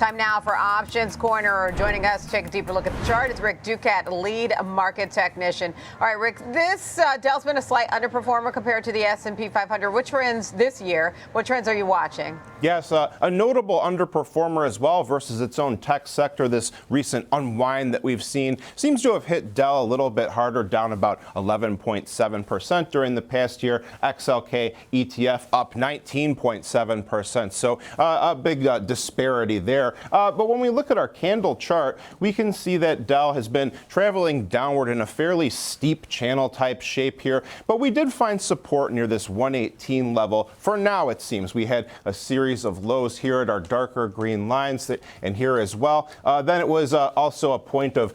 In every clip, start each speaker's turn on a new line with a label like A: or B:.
A: Time now for Options Corner. Joining us to take a deeper look at the chart is Rick Ducat, lead market technician. All right, Rick, this Dell's been a slight underperformer compared to the S&P 500. What trends this year? What trends are you watching?
B: Yes, a notable underperformer as well versus its own tech sector. This recent unwind that we've seen seems to have hit Dell a little bit harder, down about 11.7% during the past year. XLK ETF up 19.7%. So a big disparity there. But when we look at our candle chart, we can see that Dell has been traveling downward in a fairly steep channel type shape here. But we did find support near this 118 level. For now, it seems we had a series of lows here at our darker green lines and here as well. Then it was also a point of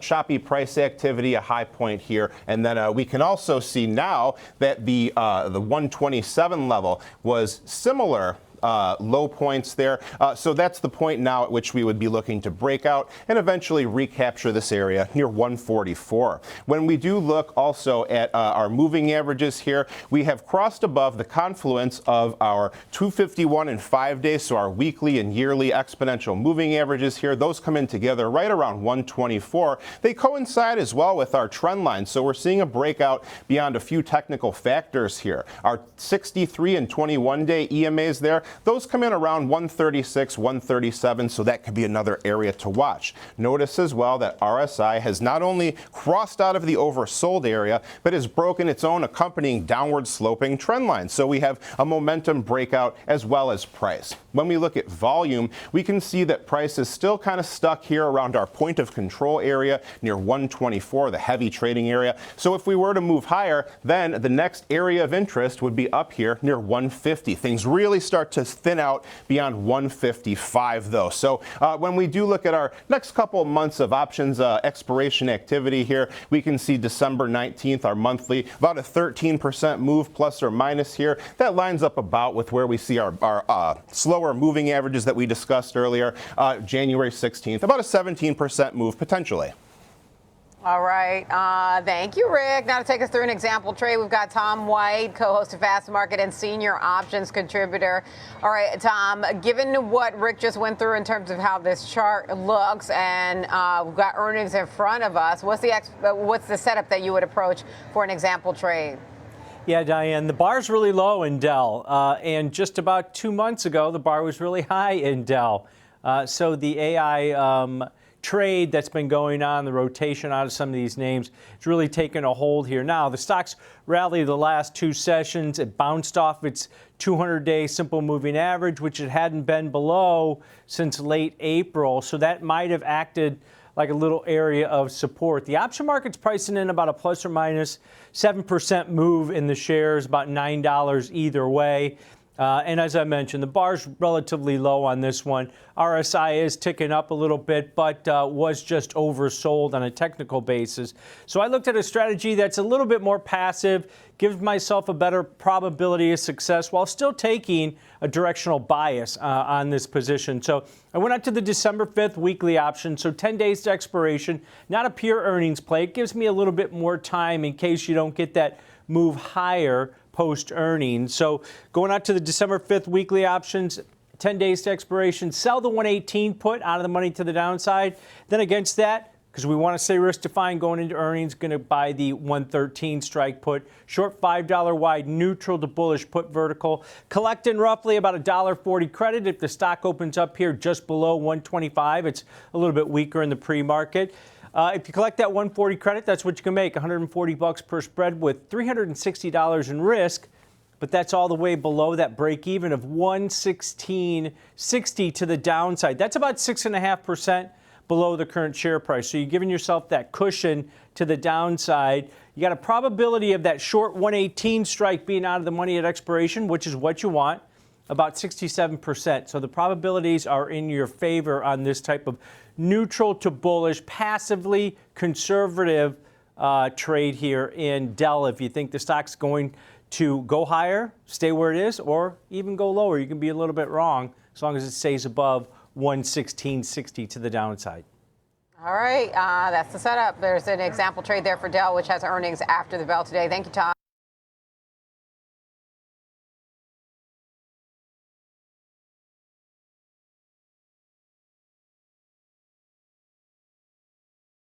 B: choppy price activity, a high point here. And then we can also see now that the 127 level was similar low points there. So that's the point now at which we would be looking to break out and eventually recapture this area near 144. When we do look also at our moving averages here, we have crossed above the confluence of our 251 and 5 days, so our weekly and yearly exponential moving averages here. Those come in together right around 124. They coincide as well with our trend line, so we're seeing a breakout beyond a few technical factors here. Our 63 and 21 day EMAs there, those come in around 136, 137, so that could be another area to watch. Notice as well that RSI has not only crossed out of the oversold area, but has broken its own accompanying downward sloping trend line. So we have a momentum breakout as well as price. When we look at volume, we can see that price is still kind of stuck here around our point of control area near 124, the heavy trading area. So if we were to move higher, then the next area of interest would be up here near 150. Things really start to thin out beyond 155 though. So when we do look at our next couple of months of options expiration activity here, we can see December 19th, our monthly, about a 13% move plus or minus here. That lines up about with where we see our slower moving averages that we discussed earlier. January 16th, about a 17% move potentially.
A: All right. Thank you, Rick. Now to take us through an example trade, we've got Tom White, co-host of Fast Market and senior options contributor. All right, Tom, given what Rick just went through in terms of how this chart looks, and we've got earnings in front of us, what's the setup that you would approach for an example trade?
C: Yeah, Diane, the bar's really low in Dell. And just about 2 months ago, the bar was really high in Dell. So the AI trade that's been going on, the rotation out of some of these names, it's really taken a hold here. Now, the stock's rallied the last 2 sessions. It bounced off its 200-day simple moving average, which it hadn't been below since late April. So that might have acted like a little area of support. The option market's pricing in about a plus or minus 7% move in the shares, about $9 either way. And as I mentioned, the bar's relatively low on this one. RSI is ticking up a little bit, but was just oversold on a technical basis. So I looked at a strategy that's a little bit more passive, gives myself a better probability of success while still taking a directional bias on this position. So I went out to the December 5th weekly option, so 10 days to expiration, not a pure earnings play. It gives me a little bit more time in case you don't get that move higher post-earnings. So going out to the December 5th weekly options, 10 days to expiration, sell the 118 put out of the money to the downside. Then against that, because we want to stay risk defined going into earnings, going to buy the 113 strike put, short $5 wide, neutral to bullish put vertical, collecting roughly about $1.40 credit. If the stock opens up here just below 125, it's a little bit weaker in the pre-market. If you collect that 140 credit, that's what you can make, $140 per spread with $360 in risk. But that's all the way below that break even of 116.60 to the downside. That's about 6.5% below the current share price. So you're giving yourself that cushion to the downside. You got a probability of that short 118 strike being out of the money at expiration, which is what you want, about 67%. So the probabilities are in your favor on this type of neutral to bullish, passively conservative trade here in Dell. If you think the stock's going to go higher, stay where it is, or even go lower, you can be a little bit wrong as long as it stays above 116.60 to the downside.
A: All right, that's the setup. There's an example trade there for Dell, which has earnings after the bell today. Thank you, Tom.